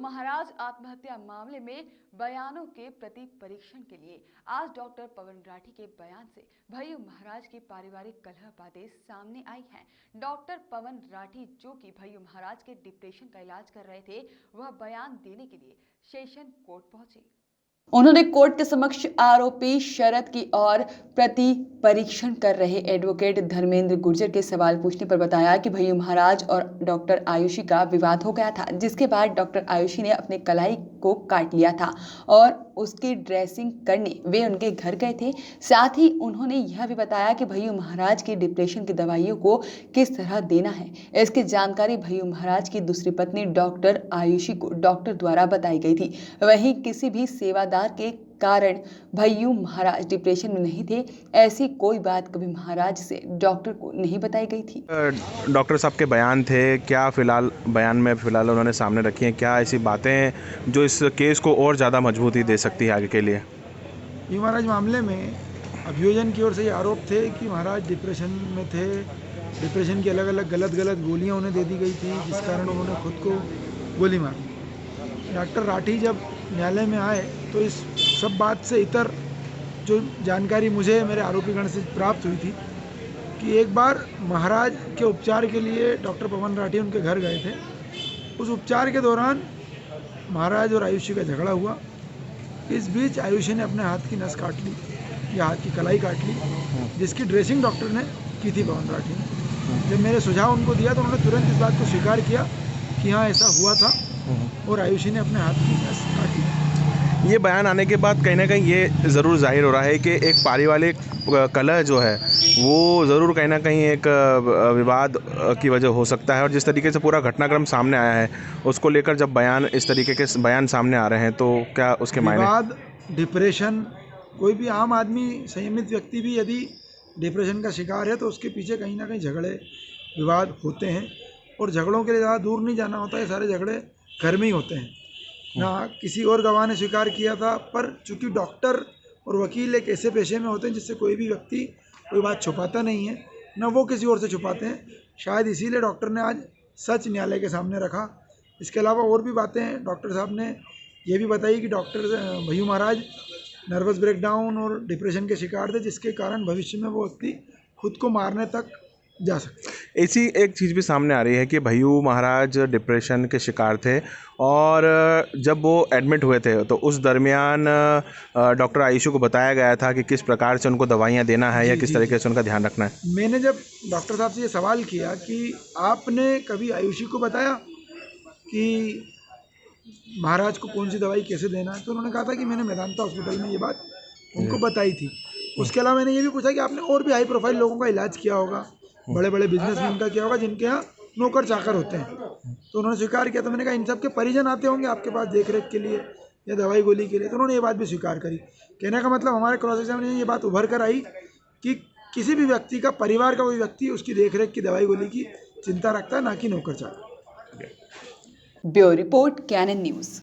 महाराज आत्महत्या मामले में बयानों के प्रति परीक्षण के लिए आज डॉक्टर पवन राठी के बयान से भय्यू महाराज की पारिवारिक कलह बातें सामने आई हैं। डॉक्टर पवन राठी, जो कि भय्यू महाराज के डिप्रेशन का इलाज कर रहे थे, वह बयान देने के लिए सेशन कोर्ट पहुंचे। उन्होंने कोर्ट के समक्ष आरोपी शरद की और प्रति परीक्षण कर रहे एडवोकेट धर्मेंद्र गुर्जर के सवाल पूछने पर बताया कि भय्यू महाराज और डॉक्टर आयुषी का विवाद हो गया था, जिसके बाद डॉक्टर आयुषी ने अपने कलाई को काट लिया था और उसकी ड्रेसिंग करने वे उनके घर गए थे। साथ ही उन्होंने यह भी बताया कि भय्यू महाराज की डिप्रेशन की दवाइयों को किस तरह देना है, इसकी जानकारी भय्यू महाराज की दूसरी पत्नी डॉक्टर आयुषी को डॉक्टर द्वारा बताई गई थी। वहीं किसी भी सेवादार के कारण भय्यू महाराज डिप्रेशन में नहीं थे, ऐसी कोई बात कभी महाराज से डॉक्टर को नहीं बताई गई थी। डॉक्टर साहब के बयान थे, क्या बयान में उन्होंने सामने रखी हैं, क्या ऐसी बातें जो इस केस को और ज़्यादा मजबूती दे सकती है आगे के लिए? भय्यू महाराज मामले में अभियोजन की ओर से ये आरोप थे कि महाराज डिप्रेशन में थे। डिप्रेशन की अलग अलग गलत गोलियां उन्हें दे दी गई थी, जिस कारण उन्होंने खुद को गोली मारी। डॉक्टर राठी जब न्यायालय में आए तो इस सब बात से इतर जो जानकारी मुझे मेरे आरोपीगण से प्राप्त हुई थी कि एक बार महाराज के उपचार के लिए डॉक्टर पवन राठी उनके घर गए थे। उस उपचार के दौरान महाराज और आयुषी का झगड़ा हुआ। इस बीच आयुषी ने अपने हाथ की नस काट ली या हाथ की कलाई काट ली, जिसकी ड्रेसिंग डॉक्टर ने की थी पवन राठी ने। जब मैंने सुझाव उनको दिया तो उन्होंने तुरंत इस बात को स्वीकार किया कि हाँ, ऐसा हुआ था और आयुषी ने अपने हाथ की नस काटी। ये बयान आने के बाद कहीं ना कहीं ये ज़रूर जाहिर हो रहा है कि एक पारिवारिक कलह जो है वो ज़रूर कहीं ना कहीं एक विवाद की वजह हो सकता है, और जिस तरीके से पूरा घटनाक्रम सामने आया है उसको लेकर जब बयान इस तरीके के बयान सामने आ रहे हैं तो क्या उसके मायने? विवाद, डिप्रेशन, कोई भी आम आदमी, संयमित व्यक्ति भी यदि डिप्रेशन का शिकार है तो उसके पीछे कहीं ना कहीं झगड़े विवाद होते हैं, और झगड़ों के लिए ज़्यादा दूर नहीं जाना होता है। सारे झगड़े घर में ही होते हैं ना। किसी और गवाह ने स्वीकार किया था, पर चूंकि डॉक्टर और वकील एक ऐसे पेशे में होते हैं जिससे कोई भी व्यक्ति कोई बात छुपाता नहीं है, ना वो किसी और से छुपाते हैं। शायद इसीलिए डॉक्टर ने आज सच न्यायालय के सामने रखा। इसके अलावा और भी बातें डॉक्टर साहब ने ये भी बताई कि डॉक्टर भय्यू महाराज नर्वस ब्रेकडाउन और डिप्रेशन के शिकार थे, जिसके कारण भविष्य में वो व्यक्ति खुद को मारने तक जा सकता है। ऐसी एक चीज़ भी सामने आ रही है कि भय्यू महाराज डिप्रेशन के शिकार थे, और जब वो एडमिट हुए थे तो उस दरमियान डॉक्टर आयुषी को बताया गया था कि किस प्रकार से उनको दवाइयाँ देना है या किस तरीके से उनका ध्यान रखना है। मैंने जब डॉक्टर साहब से ये सवाल किया कि आपने कभी आयुषी को बताया कि महाराज को कौन सी दवाई कैसे देना है, तो उन्होंने कहा था कि मैंने मेदांता हॉस्पिटल में ये बात उनको बताई थी। उसके अलावा मैंने ये भी पूछा कि आपने और भी हाई प्रोफाइल लोगों का इलाज किया होगा, बड़े बड़े बिजनेसमैन का किया होगा जिनके यहाँ नौकर चाकर होते हैं, तो उन्होंने स्वीकार किया। तो मैंने कहा इन सब के परिजन आते होंगे आपके पास देख रेख के लिए या दवाई गोली के लिए, तो उन्होंने ये बात भी स्वीकार करी। कहने का मतलब हमारे क्रॉस एग्जामिनेशन में ये बात उभर कर आई कि किसी भी व्यक्ति का, परिवार का कोई व्यक्ति उसकी देख रेख की, दवाई गोली की चिंता रखता है, ना कि नौकर चाकर। Bureau report, Canon news.